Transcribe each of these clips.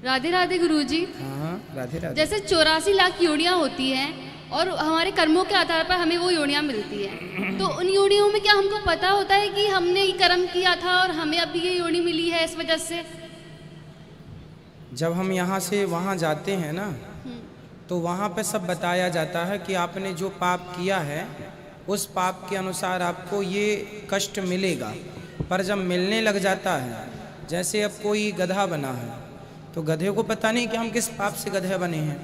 राधे राधे गुरुजी। हाँ राधे राधे। जैसे 84 लाख योनियां होती हैं और हमारे कर्मों के आधार पर हमें वो योनियां मिलती हैं, तो उन योनियों में क्या हमको पता होता है कि हमने ये कर्म किया था और हमें अभी ये योनि मिली है इस वजह से? जब हम यहाँ से वहाँ जाते हैं ना, तो वहाँ पे सब बताया जाता है कि आपने जो पाप किया है उस पाप के अनुसार आपको ये कष्ट मिलेगा। पर जब मिलने लग जाता है, जैसे अब कोई गधा बना है तो गधे को पता नहीं कि हम किस पाप से गधे बने हैं,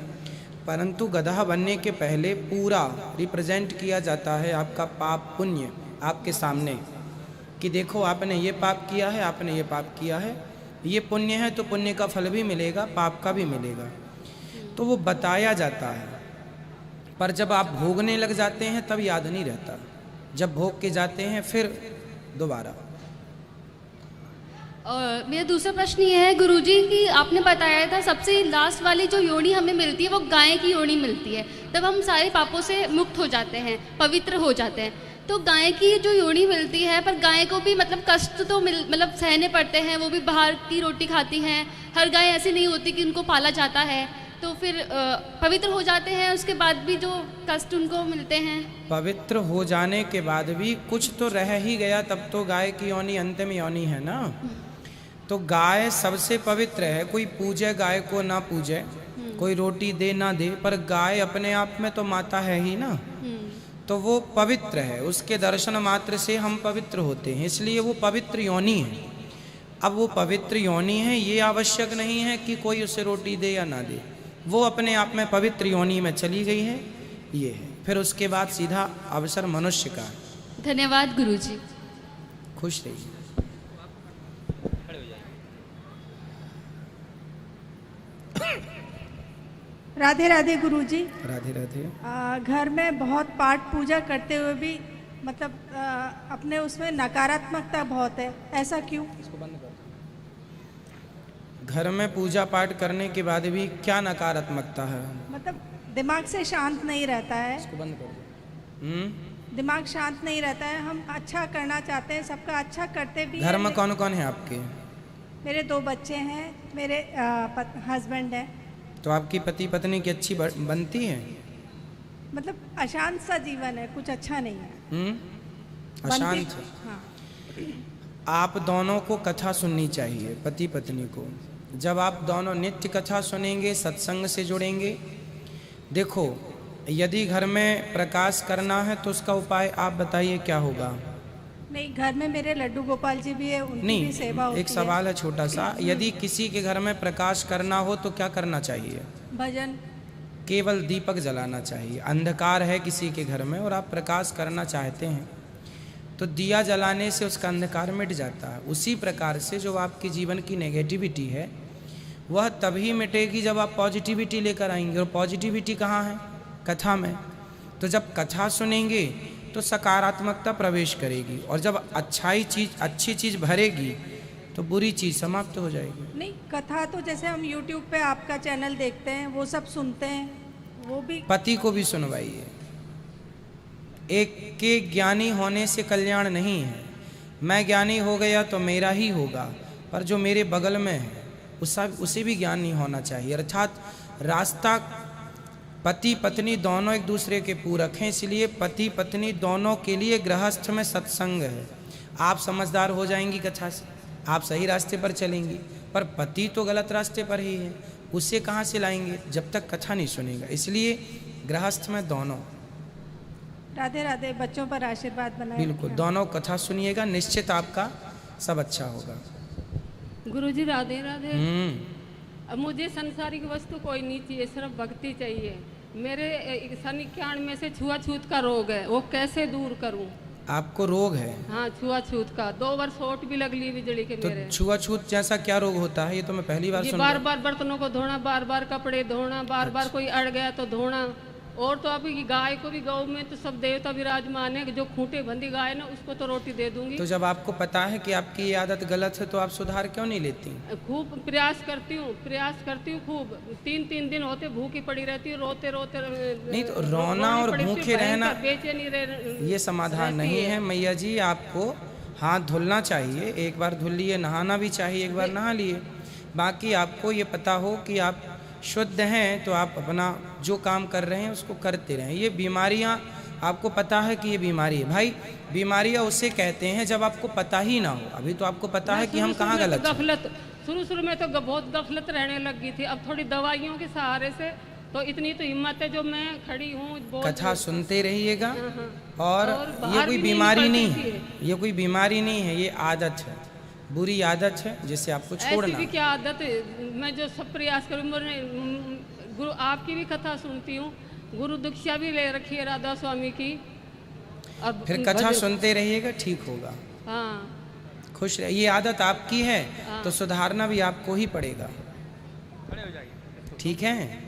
परंतु गधा बनने के पहले पूरा रिप्रेजेंट किया जाता है आपका पाप पुण्य आपके सामने, कि देखो आपने ये पाप किया है, आपने ये पाप किया है, ये पुण्य है तो पुण्य का फल भी मिलेगा, पाप का भी मिलेगा। तो वो बताया जाता है, पर जब आप भोगने लग जाते हैं तब याद नहीं रहता, जब भोग के जाते हैं फिर दोबारा। और मेरा दूसरा प्रश्न ये है गुरुजी कि आपने बताया था सबसे लास्ट वाली जो योनि हमें मिलती है वो गाय की योनि मिलती है, तब हम सारे पापों से मुक्त हो जाते हैं, पवित्र हो जाते हैं। तो गाय की जो योनि मिलती है, पर गाय को भी मतलब कष्ट तो मतलब सहने पड़ते हैं, वो भी बाहर की रोटी खाती हैं, हर गाय ऐसी नहीं होती कि उनको पाला जाता है, तो फिर पवित्र हो जाते हैं, उसके बाद भी जो कष्ट उनको मिलते हैं। पवित्र हो जाने के बाद भी कुछ तो रह ही गया, तब तो गाय की योनि अंतिम योनि है ना। तो गाय सबसे पवित्र है, कोई पूजे गाय को ना पूजे, कोई रोटी दे ना दे, पर गाय अपने आप में तो माता है ही ना, तो वो पवित्र है, उसके दर्शन मात्र से हम पवित्र होते हैं, इसलिए वो पवित्र योनि है। अब वो पवित्र योनि है, ये आवश्यक नहीं है कि कोई उसे रोटी दे या ना दे, वो अपने आप में पवित्र योनि में चली गई है, ये है। फिर उसके बाद सीधा अवसर मनुष्य का। धन्यवाद गुरुजी। खुश रहिए। राधे राधे गुरुजी। राधे राधे। घर में बहुत पाठ पूजा करते हुए भी मतलब अपने उसमें नकारात्मकता बहुत है, ऐसा क्यों? इसको बंद कर। घर में पूजा पाठ करने के बाद भी क्या नकारात्मकता है? मतलब दिमाग से शांत नहीं रहता है। इसको बंद कर दो। दिमाग शांत नहीं रहता है, हम अच्छा करना चाहते हैं, सबका अच्छा करते भी। घर में कौन कौन है आपके? मेरे 2 बच्चे हैं, मेरे हस्बैंड है। तो आपकी पति पत्नी की अच्छी बनती है? मतलब अशांत सा जीवन है, कुछ अच्छा नहीं है। अशांत। हाँ। आप दोनों को कथा सुननी चाहिए, पति पत्नी को। जब आप दोनों नित्य कथा सुनेंगे, सत्संग से जुड़ेंगे। देखो, यदि घर में प्रकाश करना है तो उसका उपाय आप बताइए क्या होगा? नहीं, घर में मेरे लड्डू गोपाल जी भी है, उनकी नहीं, भी सेवा होती है। एक सवाल है छोटा सा, यदि किसी के घर में प्रकाश करना हो तो क्या करना चाहिए? भजन। केवल दीपक जलाना चाहिए। अंधकार है किसी के घर में और आप प्रकाश करना चाहते हैं तो दिया जलाने से उसका अंधकार मिट जाता है। उसी प्रकार से जो आपके जीवन की नेगेटिविटी है वह तभी मिटेगी जब आप पॉजिटिविटी लेकर आएंगे, और पॉजिटिविटी कहाँ है? कथा में। तो जब कथा सुनेंगे तो सकारात्मकता प्रवेश करेगी, और जब अच्छी चीज़ भरेगी तो बुरी चीज़ समाप्त हो जाएगी। नहीं, कथा तो जैसे हम YouTube पे आपका चैनल देखते हैं, वो सब सुनते हैं, वो भी। पति को भी सुनवाइए। एक के ज्ञानी होने से कल्याण नहीं है। मैं ज्ञानी हो गया तो मेरा ही होगा, पर जो मेरे बगल में है उसे भी ज्ञानी होना चाहिए। अर्थात रास्ता पति पत्नी दोनों एक दूसरे के पूरक हैं, इसलिए पति पत्नी दोनों के लिए गृहस्थ में सत्संग है। आप समझदार हो जाएंगी कथा से, आप सही रास्ते पर चलेंगी, पर पति तो गलत रास्ते पर ही है, उसे कहाँ से लाएंगे जब तक कथा नहीं सुनेगा। इसलिए गृहस्थ में दोनों। राधे राधे। बच्चों पर आशीर्वाद बनाए। बिल्कुल, दोनों कथा सुनिएगा, निश्चित आपका सब अच्छा होगा। गुरुजी राधे राधे। अब मुझे संसारिक वस्तु कोई नहीं चाहिए, सिर्फ भक्ति चाहिए। मेरे शनि ज्ञान में से छुआछूत का रोग है, वो कैसे दूर करूं? आपको रोग है? हाँ, छुआछूत का 2 वर्ष होट भी लग ली बिजली के तो मेरे। छुआछूत जैसा क्या रोग होता है? ये तो मैं पहली बार सुन रहा हूं। बार बार बर्तनों को धोना, बार बार कपड़े धोना, बार बार कोई अड़ गया तो धोना। और तो अभी गाय को भी, गौ में तो सब देवता विराजमान है, जो खूंटे बंदी गाय ना उसको तो रोटी दे दूंगी। तो जब आपको पता है कि आपकी ये आदत गलत है तो आप सुधार क्यों नहीं लेती? खूब प्रयास करती हूँ खूब। 3 दिन होते भूखी पड़ी रहती हूँ, रोते रोते। नहीं तो रोना और भूखे रहना बेचैनी ये समाधान नहीं है मैया जी। आपको हाथ धुलना चाहिए, एक बार धुल लिए, नहाना भी चाहिए, एक बार नहा लिए, बाकी आपको ये पता हो कि आप शुद्ध हैं, तो आप अपना जो काम कर रहे हैं उसको करते रहें। ये बीमारियां, आपको पता है कि ये बीमारी है भाई, बीमारियां उसे कहते हैं जब आपको पता ही ना हो। अभी तो आपको पता है कि हम कहाँ गलत हैं। शुरू में तो बहुत गफलत रहने लगी थी, अब थोड़ी दवाइयों के सहारे से तो इतनी तो हिम्मत है जो मैं खड़ी हूँ। कथा सुनते रहिएगा, और ये कोई बीमारी नहीं है, ये कोई बीमारी नहीं है, ये आदत है, बुरी आदत है जिसे आपको छोड़ना। ऐसी क्या आदत है, मैं जो सब प्रयास करूँ, गुरु आपकी भी कथा सुनती हूँ, गुरु दीक्षा भी ले रखी है राधा स्वामी की। अब फिर कथा सुनते रहिएगा, ठीक होगा। हाँ, खुश रहिए। ये आदत आपकी है तो सुधारना भी आपको ही पड़ेगा, ठीक है।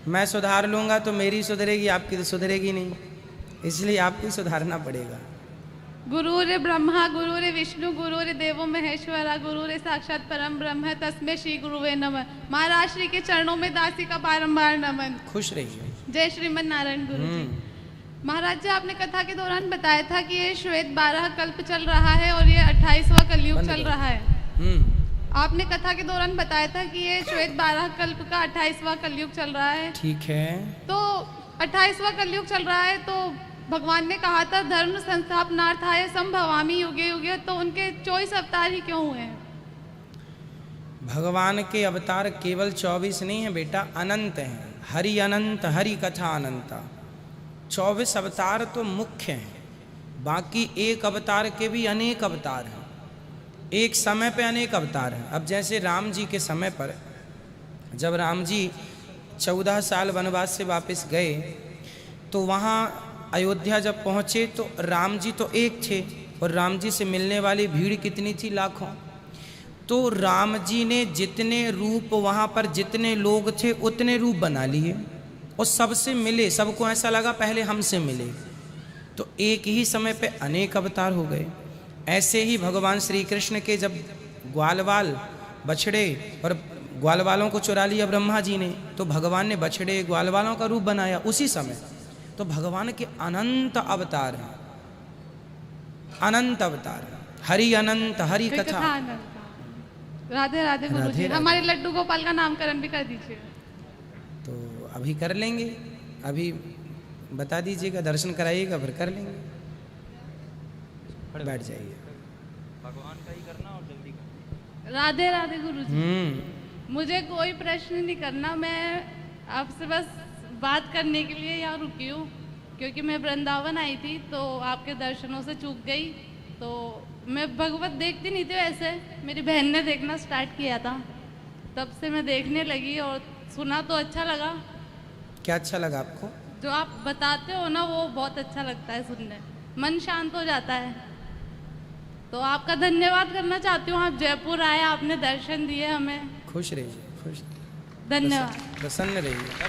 मैं सुधार लूँगा तो मेरी सुधरेगी, आपकी तो सुधरेगी नहीं, इसलिए आपको ही सुधारना पड़ेगा। गुरुरे ब्रह्मा गुरुरे विष्णु गुरुरे देवो महेश्वरा गुरुरे साक्षात परम ब्रह्म तस्मै श्री गुरुवे नमः। महाराज श्री के चरणों में दासी का बारंबार नमन। खुश रहिए। जय श्रीमन नारायण गुरु जी। महाराज जी, आपने कथा के दौरान बताया था कि ये श्वेत 12 कल्प चल रहा है और ये 28वां कलयुग चल रहा है। आपने कथा के दौरान बताया था कि ये श्वेत 12 कल्प का 28वां कलयुग चल रहा है, ठीक है। तो 28वां कलयुग चल रहा है, तो भगवान ने कहा था धर्म संस्थापनार्थाय संभवामि युगे युगे, तो उनके 24 अवतार ही क्यों हुए हैं? भगवान के अवतार केवल 24 नहीं है बेटा, अनंत हैं। हरि अनंत, हरि कथा अनंता। 24 अवतार तो मुख्य हैं, बाकी एक अवतार के भी अनेक अवतार हैं, एक समय पे अनेक अवतार हैं। अब जैसे राम जी के समय पर जब राम जी 14 साल वनवास से वापस गए, तो वहाँ अयोध्या जब पहुँचे तो राम जी तो एक थे, और राम जी से मिलने वाली भीड़ कितनी थी, लाखों। तो राम जी ने जितने रूप वहाँ पर जितने लोग थे उतने रूप बना लिए, और सबसे मिले, सबको ऐसा लगा पहले हमसे मिले, तो एक ही समय पे अनेक अवतार हो गए। ऐसे ही भगवान श्री कृष्ण के जब ग्वालवाल बछड़े और ग्वालवालों को चुरा लिया ब्रह्मा जी ने, तो भगवान ने बछड़े ग्वालवालों का रूप बनाया उसी समय। तो भगवान के अनंत अवतार हैं, अनंत अवतार। हरि अनंत, हरि कथा। राधे राधे गुरु जी। हमारे लड्डू गोपाल का नामकरण भी कर दीजिए। तो अभी कर लेंगे, अभी बता दीजिएगा, दर्शन कराइएगा, फिर कर लेंगे। बैठ जाइए। भगवान का ही करना और जल्दी करना। राधे राधे गुरु जी। मुझे कोई प्रश्न नहीं करना, मैं आपसे बस बात करने के लिए यहाँ रुकी हूँ, क्योंकि मैं वृंदावन आई थी तो आपके दर्शनों से चूक गई। तो मैं भगवत देखती नहीं थी, वैसे मेरी बहन ने देखना स्टार्ट किया था, तब से मैं देखने लगी और सुना तो अच्छा लगा। क्या अच्छा लगा आपको? जो आप बताते हो ना वो बहुत अच्छा लगता है सुनने, मन शांत हो जाता है। तो आपका धन्यवाद करना चाहती हूँ, आप जयपुर आए, आपने दर्शन दिए हमें। खुश रहिए, खुश। धन्यवाद। प्रसन्न रहिए।